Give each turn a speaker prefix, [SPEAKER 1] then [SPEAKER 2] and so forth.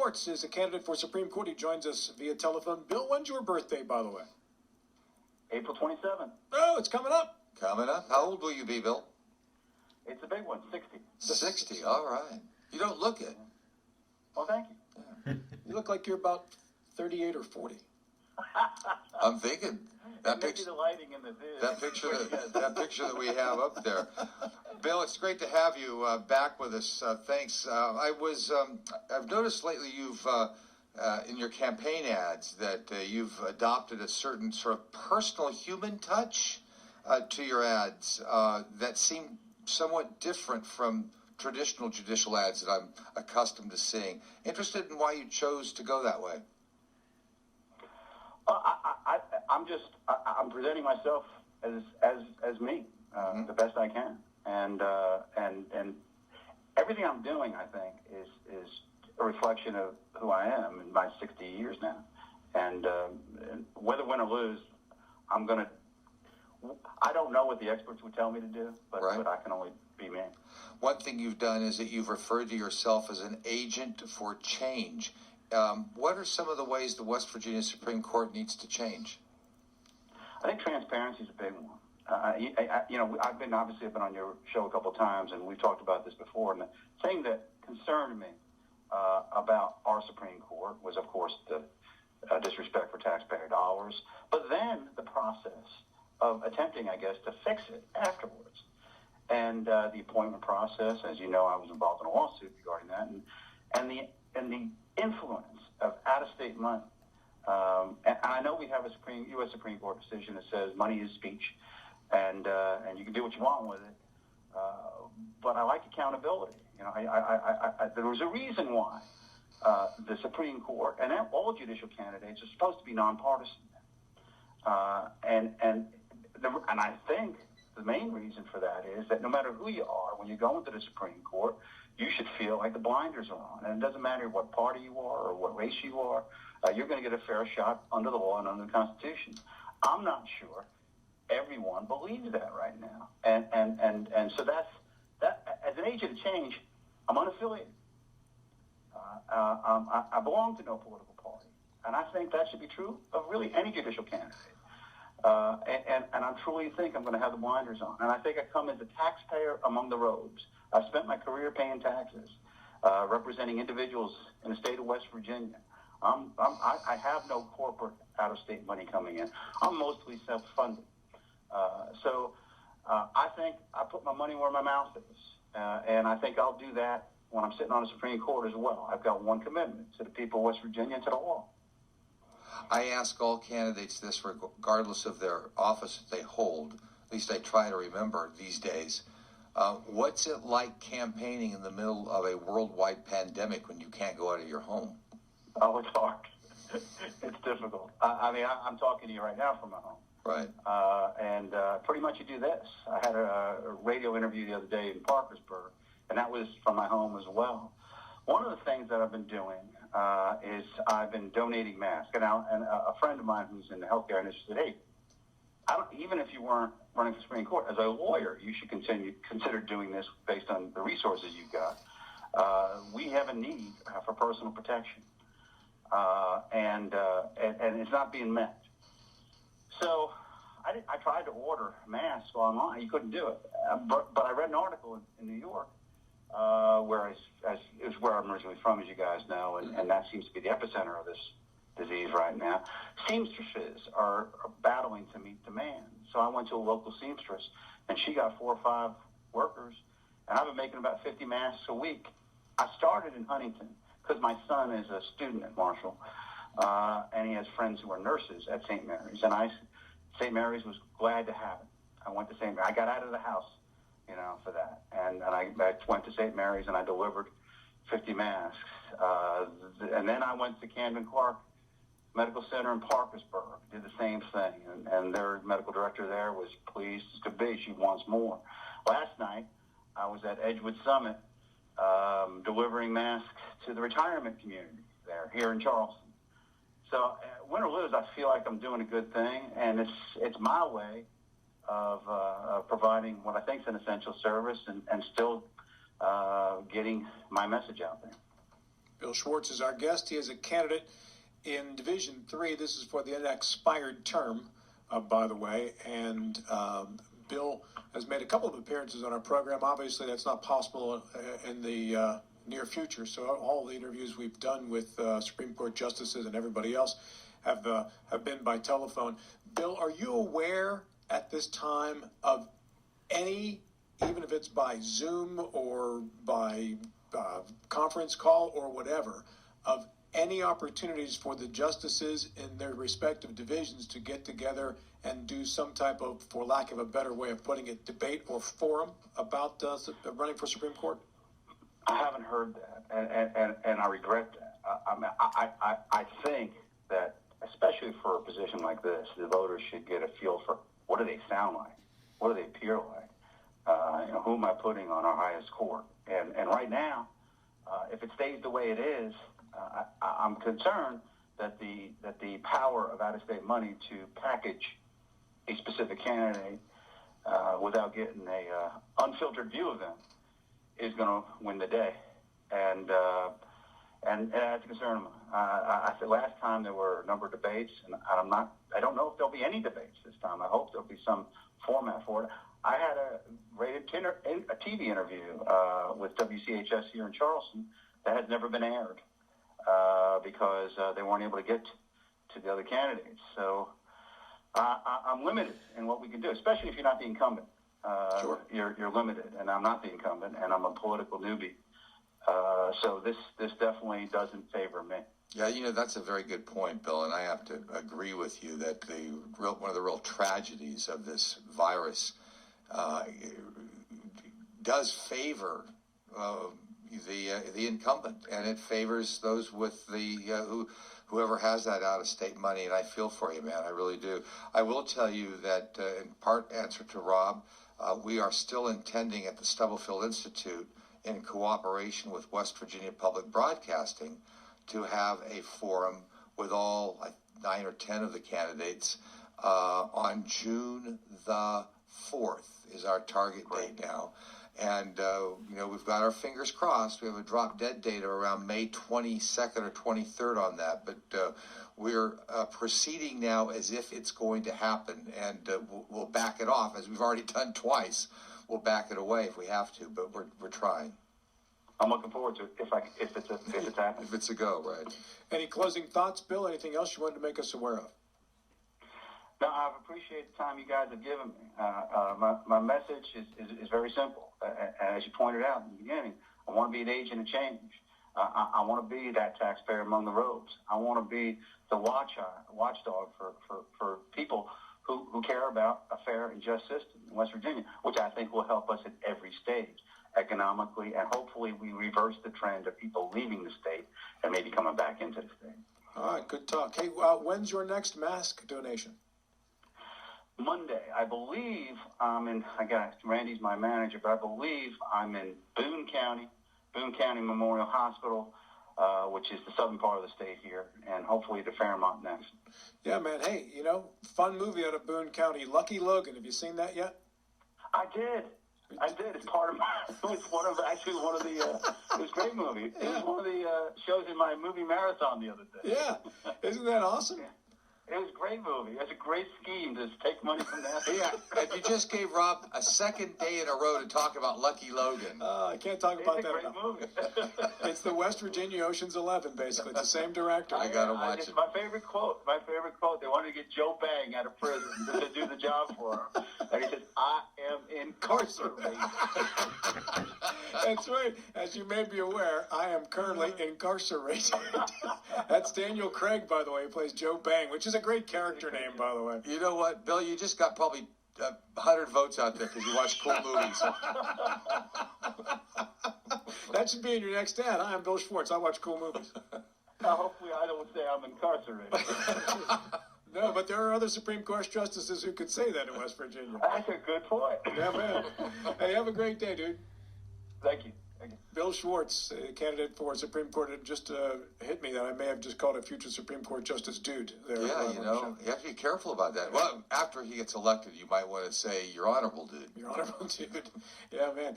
[SPEAKER 1] Schwartz is a candidate for Supreme Court. He joins us via telephone. Bill, when's your birthday, by the way?
[SPEAKER 2] April 27th.
[SPEAKER 1] Oh, it's coming up.
[SPEAKER 3] Coming up. How old will you be, Bill?
[SPEAKER 2] It's a big one, 60.
[SPEAKER 3] 60. All right. You don't look it.
[SPEAKER 2] Well, thank you.
[SPEAKER 1] Yeah. You look like you're about 38 or 40.
[SPEAKER 3] I'm thinking that
[SPEAKER 2] Maybe the lighting in the vid.
[SPEAKER 3] that picture that we have up there. Bill, it's great to have you back with us. Thanks. I've noticed lately you've in your campaign ads that you've adopted a certain sort of personal human touch to your ads that seem somewhat different from traditional judicial ads that I'm accustomed to seeing. Interested in why you chose to go that way?
[SPEAKER 2] I'm presenting myself as me, the best I can, and everything I'm doing, I think, is a reflection of who I am in my 60 years now, and whether win or lose, I don't know what the experts would tell me to do, but I can only be me.
[SPEAKER 3] One thing you've done is that you've referred to yourself as an agent for change. What are some of the ways the West Virginia Supreme Court needs to change?
[SPEAKER 2] I think transparency is a big one. I've been on your show a couple of times, and we've talked about this before. And the thing that concerned me about our Supreme Court was, of course, the disrespect for taxpayer dollars, but then the process of attempting, I guess, to fix it afterwards. And the appointment process, as you know, I was involved in a lawsuit regarding that, and the influence of out-of-state money. And I know we have a U.S. Supreme Court decision that says money is speech, and you can do what you want with it. But I like accountability. There was a reason why the Supreme Court and all judicial candidates are supposed to be nonpartisan. And I think the main reason for that is that no matter who you are, when you go into the Supreme Court, you should feel like the blinders are on. And it doesn't matter what party you are or what race you are, you're going to get a fair shot under the law and under the Constitution. I'm not sure everyone believes that right now. And so that's that. As an agent of change, I'm unaffiliated. I belong to no political party. And I think that should be true of really any judicial candidate. And I truly think I'm going to have the blinders on. And I think I come as a taxpayer among the robes. I've spent my career paying taxes, representing individuals in the state of West Virginia. I have no corporate out-of-state money coming in. I'm mostly self-funded. So I think I put my money where my mouth is. And I think I'll do that when I'm sitting on the Supreme Court as well. I've got one commitment to the people of West Virginia and to the law.
[SPEAKER 3] I ask all candidates this regardless of their office that they hold. At least I try to remember these days. What's it like campaigning in the middle of a worldwide pandemic when you can't go out of your home?
[SPEAKER 2] Oh, it's hard. It's difficult. I'm talking to you right now from my home.
[SPEAKER 3] Right.
[SPEAKER 2] And pretty much you do this. I had a radio interview the other day in Parkersburg, and that was from my home as well. One of the things that I've been doing is I've been donating masks. And a friend of mine who's in the healthcare industry said, hey, even if you weren't running for Supreme Court, as a lawyer, you should consider doing this based on the resources you've got. We have a need for personal protection, and it's not being met. So I tried to order masks online. You couldn't do it. But I read an article in New York where it's where I'm originally from, as you guys know, and that seems to be the epicenter of this disease right now. Seamstresses are battling to meet demand. So I went to a local seamstress, and she got 4 or 5 workers, and I've been making about 50 masks a week. I started in Huntington because my son is a student at Marshall, and he has friends who are nurses at St. Mary's, and St. Mary's was glad to have it. I went to St. Mary's. I got out of the house, for that, and I went to St. Mary's, and I delivered 50 masks, and then I went to Camden Clark Medical Center in Parkersburg, did the same thing, and their medical director there was pleased as could be. She wants more. Last night, I was at Edgewood Summit delivering masks to the retirement community there, here in Charleston. So win or lose, I feel like I'm doing a good thing, and it's my way of providing what I think is an essential service and still getting my message out there.
[SPEAKER 1] Bill Schwartz is our guest. He is a candidate in Division 3. This is for the unexpired term, by the way. And Bill has made a couple of appearances on our program. Obviously, that's not possible in the near future. So all the interviews we've done with Supreme Court justices and everybody else have been by telephone. Bill, are you aware at this time of any, even if it's by Zoom or by conference call or whatever, of any opportunities for the justices in their respective divisions to get together and do some type of, for lack of a better way of putting it, debate or forum about running for Supreme Court?
[SPEAKER 2] I haven't heard that, and I regret that. I think that, especially for a position like this, the voters should get a feel for what do they sound like, what do they appear like, who am I putting on our highest court? And right now, if it stays the way it is, I'm concerned that the power of out-of-state money to package a specific candidate without getting a unfiltered view of them is going to win the day, and that's a concern of mine. I said last time there were a number of debates, and I don't know if there'll be any debates this time. I hope there'll be some format for it. I had a TV interview with WCHS here in Charleston that has never been aired because they weren't able to get to the other candidates. So I'm limited in what we can do, especially if you're not the incumbent.
[SPEAKER 1] Sure.
[SPEAKER 2] You're limited, and I'm not the incumbent, and I'm a political newbie. So this definitely doesn't favor me.
[SPEAKER 3] Yeah, that's a very good point, Bill, and I have to agree with you that one of the real tragedies of this virus does favor the incumbent, and it favors those with whoever has that out-of-state money, and I feel for you, man. I really do. I will tell you that, in part answer to Rob, we are still intending at the Stubblefield Institute, in cooperation with West Virginia Public Broadcasting, to have a forum with all 9 or 10 of the candidates on June the 4th is our target date now. And, we've got our fingers crossed. We have a drop-dead date around May 22nd or 23rd on that. But we're proceeding now as if it's going to happen. And we'll back it off, as we've already done twice. We'll back it away if we have to, but we're trying.
[SPEAKER 2] I'm looking forward to it if it's happening.
[SPEAKER 3] If it's a go, right.
[SPEAKER 1] Any closing thoughts, Bill? Anything else you wanted to make us aware of?
[SPEAKER 2] No, I appreciate the time you guys have given me. My message is very simple. As you pointed out in the beginning, I want to be an agent of change. I want to be that taxpayer among the robes. I want to be the watchdog for people who care about a fair and just system in West Virginia, which I think will help us at every stage, economically, and hopefully we reverse the trend of people leaving the state and maybe coming back into the state.
[SPEAKER 1] All right, good talk. Hey, when's your next mask donation?
[SPEAKER 2] Monday, I believe Randy's my manager, but I believe I'm in Boone County Memorial Hospital, which is the southern part of the state here, and hopefully to Fairmont next.
[SPEAKER 1] Yeah, man. Hey, fun movie out of Boone County, Lucky Logan. Have you seen that yet?
[SPEAKER 2] I did. It's part of it was one of the, it was a great movie. It was one of the shows in my movie marathon the other day.
[SPEAKER 1] Yeah. Isn't that awesome?
[SPEAKER 2] Yeah. It was a great movie. It was a great scheme to take money from that.
[SPEAKER 3] Yeah, and you just gave Rob a second day in a row to talk about Lucky Logan.
[SPEAKER 1] I can't talk about that enough.
[SPEAKER 2] It's a great movie.
[SPEAKER 1] It's the West Virginia Ocean's 11, basically. It's the same director.
[SPEAKER 3] I gotta watch it.
[SPEAKER 2] My favorite quote. They wanted to get Joe Bang out of prison to do the job for him, and he says, "I am incarcerated."
[SPEAKER 1] That's right. As you may be aware, I am currently incarcerated. That's Daniel Craig, by the way, who plays Joe Bang, which is a great character name, by the way.
[SPEAKER 3] You know what, Bill? You just got probably 100 votes out there because you watch cool movies.
[SPEAKER 1] That should be in your next ad. Hi, I'm Bill Schwartz. I watch cool movies.
[SPEAKER 2] Hopefully I don't say I'm incarcerated.
[SPEAKER 1] No, but there are other Supreme Court justices who could say that in West Virginia.
[SPEAKER 2] That's a good point.
[SPEAKER 1] Yeah, man. Hey, have a great day, dude.
[SPEAKER 2] Thank you.
[SPEAKER 1] Bill Schwartz, a candidate for Supreme Court, it just hit me that I may have just called a future Supreme Court Justice dude. There,
[SPEAKER 3] yeah, you have to be careful about that. Well, after he gets elected, you might want to say, "You're honorable, dude."
[SPEAKER 1] You're honorable, dude. Yeah, man.